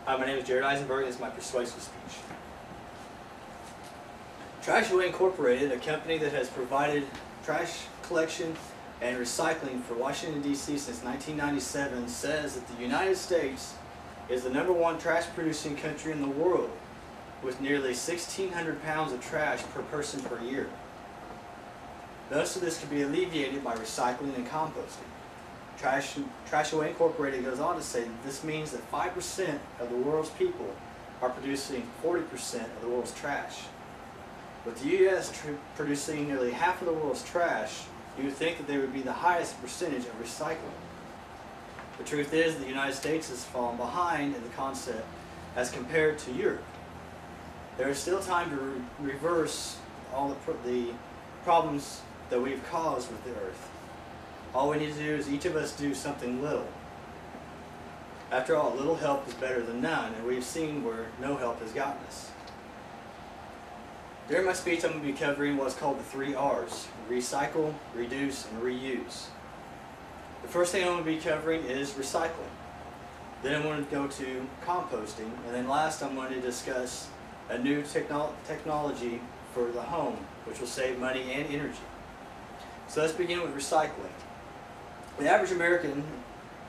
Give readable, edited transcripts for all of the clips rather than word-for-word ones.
Hi, my name is Jared Eisenberg, and this is my persuasive speech. Trash.wmv Incorporated, a company that has provided trash collection and recycling for Washington, D.C. since 1997, says that the United States is the #1 trash-producing country in the world, with nearly 1,600 pounds of trash per person per year. Most of this can be alleviated by recycling and composting. Trash.wmv Incorporated goes on to say that this means that 5% of the world's people are producing 40% of the world's trash. With the U.S. producing nearly half of the world's trash, you would think that they would be the highest percentage of recycling. The truth is that the United States has fallen behind in the concept as compared to Europe. There is still time to reverse all the problems that we've caused with the earth. All we need to do is each of us do something little. After all, little help is better than none, and we've seen where no help has gotten us. During my speech, I'm going to be covering what's called the 3 R's: recycle, reduce, and reuse. The first thing I'm going to be covering is recycling. Then I'm going to go to composting, and then last I'm going to discuss a new technology for the home, which will save money and energy. So let's begin with recycling. The average American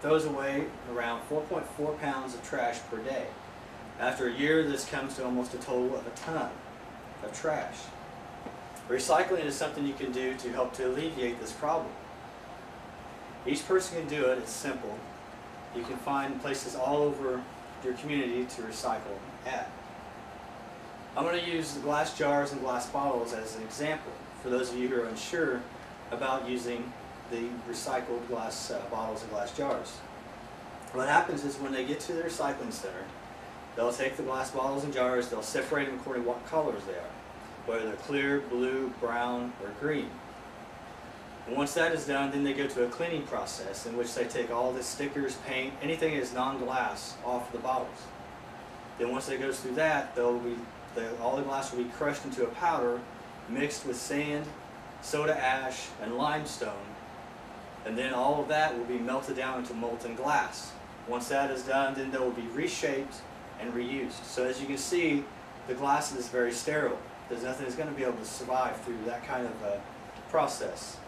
throws away around 4.4 pounds of trash per day. After a year, this comes to almost a total of a ton of trash. Recycling is something you can do to help to alleviate this problem. Each person can do it. It's simple. You can find places all over your community to recycle at. I'm going to use the glass jars and glass bottles as an example for those of you who are unsure about using the recycled glass bottles and glass jars. What happens is when they get to the recycling center, they'll take the glass bottles and jars, they'll separate them according to what colors they are, whether they're clear, blue, brown, or green. And once that is done, then they go to a cleaning process in which they take all the stickers, paint, anything that is non-glass off the bottles. Then once it goes through that, all the glass will be crushed into a powder mixed with sand, soda ash, and limestone. And then all of that will be melted down into molten glass. Once that is done, then they will be reshaped and reused. So as you can see, the glass is very sterile. There's nothing that's going to be able to survive through that kind of process.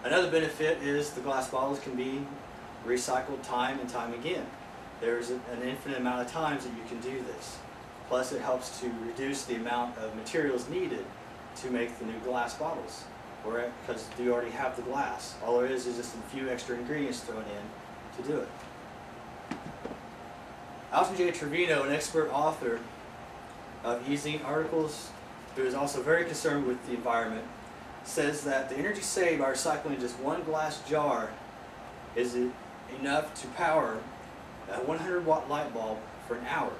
Another benefit is the glass bottles can be recycled time and time again. There's an infinite amount of times that you can do this. Plus it helps to reduce the amount of materials needed to make the new glass bottles, because you already have the glass. All there is just a few extra ingredients thrown in to do it. Alton J. Trevino, an expert author of e-zine articles, who is also very concerned with the environment, says that the energy saved by recycling just one glass jar is enough to power a 100-watt light bulb for an hour,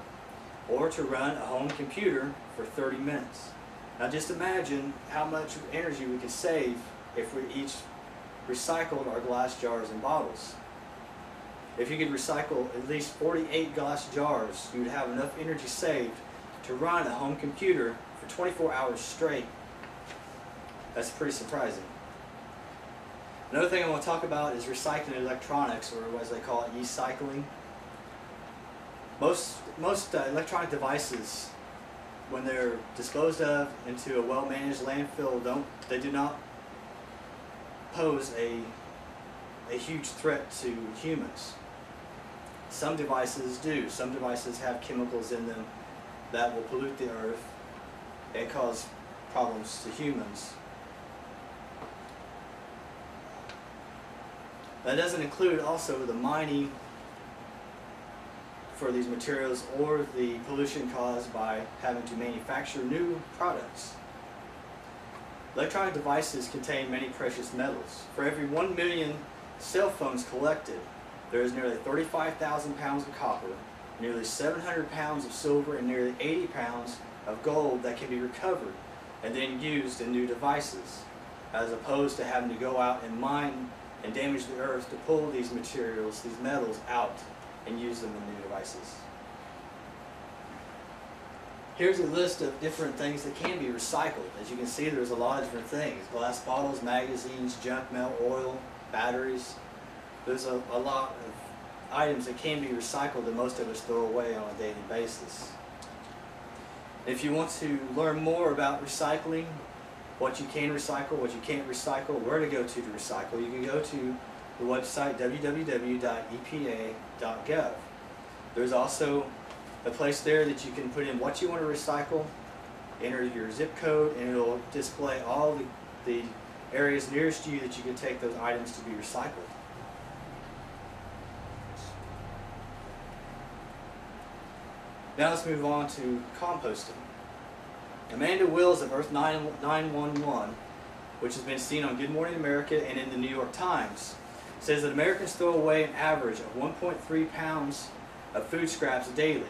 or to run a home computer for 30 minutes. Now just imagine how much energy we could save if we each recycled our glass jars and bottles. If you could recycle at least 48 glass jars, you would have enough energy saved to run a home computer for 24 hours straight. That's pretty surprising. Another thing I want to talk about is recycling electronics, or as they call it, e-cycling. Most electronic devices, when they're disposed of into a well-managed landfill, do not pose a huge threat to humans. Some devices do. Some devices have chemicals in them that will pollute the earth and cause problems to humans. That doesn't include also the mining for these materials or the pollution caused by having to manufacture new products. Electronic devices contain many precious metals. For every 1 million cell phones collected, there is nearly 35,000 pounds of copper, nearly 700 pounds of silver, and nearly 80 pounds of gold that can be recovered and then used in new devices, as opposed to having to go out and mine and damage the earth to pull these materials, these metals, out and use them in new devices. Here's a list of different things that can be recycled. As you can see, there's a lot of different things: glass bottles, magazines, junk mail, oil, batteries. There's a lot of items that can be recycled that most of us throw away on a daily basis. If you want to learn more about recycling, what you can recycle, what you can't recycle, where to go to recycle, you can go to the website www.epa.gov. There's also a place there that you can put in what you want to recycle, enter your zip code, and it'll display all the areas nearest you that you can take those items to be recycled. Now let's move on to composting. Amanda Wills of Earth 911, which has been seen on Good Morning America and in the New York Times, says that Americans throw away an average of 1.3 pounds of food scraps daily,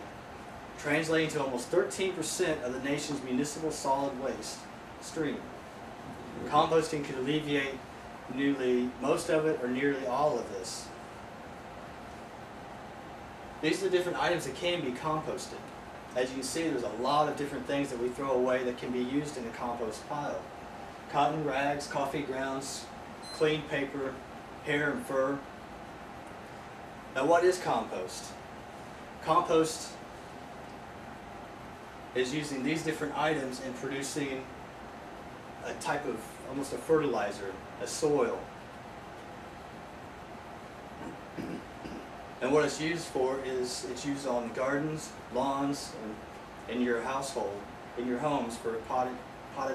translating to almost 13% of the nation's municipal solid waste stream. Composting could alleviate most of it or nearly all of this. These are the different items that can be composted. As you can see, there's a lot of different things that we throw away that can be used in a compost pile. Cotton rags, coffee grounds, clean paper, hair and fur. Now what is compost? Compost is using these different items and producing a type of almost a fertilizer, a soil. And what it's used for is it's used on gardens, lawns, and in your household, in your homes for potted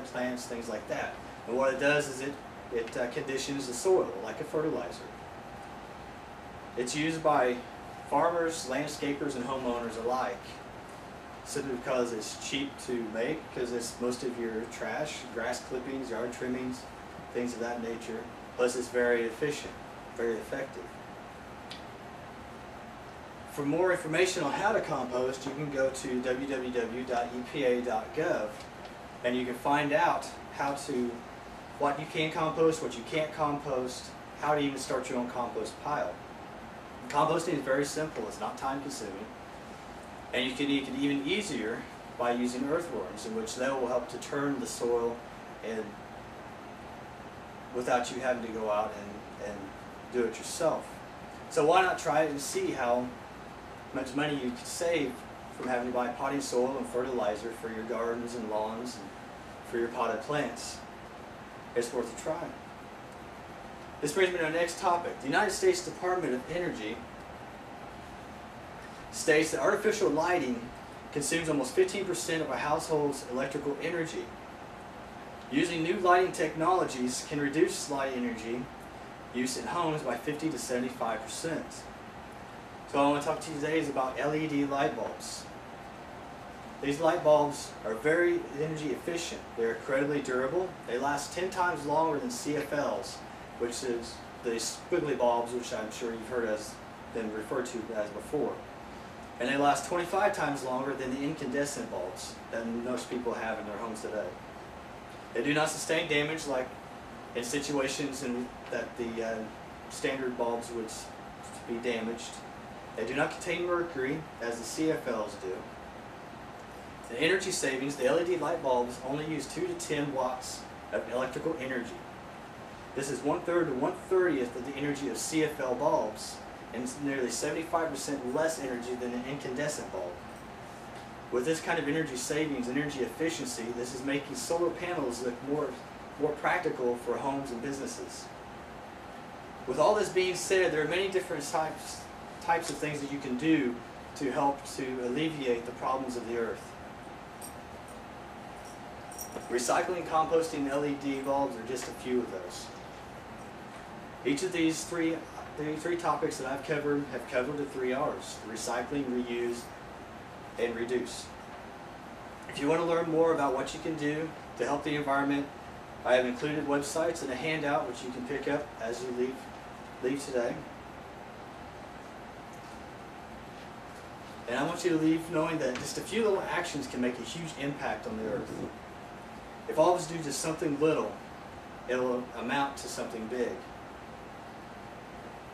plants, things like that. And what it does is it conditions the soil like a fertilizer. It's used by farmers, landscapers, and homeowners alike, simply because it's cheap to make, because it's most of your trash, grass clippings, yard trimmings, things of that nature. Plus it's very efficient, very effective. For more information on how to compost, you can go to www.epa.gov and you can find out what you can compost, what you can't compost, how to even start your own compost pile. Composting is very simple, it's not time consuming, and you can make it even easier by using earthworms, in which they will help to turn the soil and without you having to go out and do it yourself. So why not try it and see how much money you could save from having to buy potting soil and fertilizer for your gardens and lawns and for your potted plants. It's worth a try. This brings me to our next topic. The United States Department of Energy states that artificial lighting consumes almost 15% of a household's electrical energy. Using new lighting technologies can reduce light energy use in homes by 50 to 75%. So I want to talk to you today is about LED light bulbs. These light bulbs are very energy efficient. They're incredibly durable. They last 10 times longer than CFLs, which is the squiggly bulbs, which I'm sure you've heard been referred to as before. And they last 25 times longer than the incandescent bulbs that most people have in their homes today. They do not sustain damage like in situations that the standard bulbs would be damaged. They do not contain mercury, as the CFLs do. The energy savings, the LED light bulbs only use 2 to 10 watts of electrical energy. This is 1/3 to 1/30th of the energy of CFL bulbs, and it's nearly 75% less energy than an incandescent bulb. With this kind of energy savings, energy efficiency, this is making solar panels look more practical for homes and businesses. With all this being said, there are many different types of things that you can do to help to alleviate the problems of the earth. Recycling, composting, and LED bulbs are just a few of those. Each of these three topics that I've covered have covered the 3 R's: recycling, reuse, and reduce. If you want to learn more about what you can do to help the environment, I have included websites and a handout which you can pick up as you leave today. And I want you to leave knowing that just a few little actions can make a huge impact on the earth. If all of us do just something little, it will amount to something big.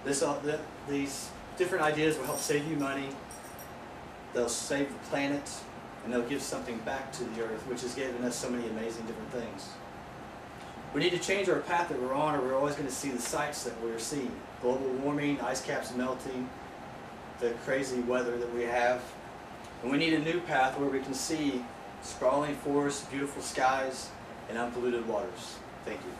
These different ideas will help save you money, they'll save the planet, and they'll give something back to the earth, which has given us so many amazing different things. We need to change our path that we're on, or we're always going to see the sights that we're seeing. Global warming, ice caps melting, the crazy weather that we have. And we need a new path where we can see sprawling forests, beautiful skies, and unpolluted waters. Thank you.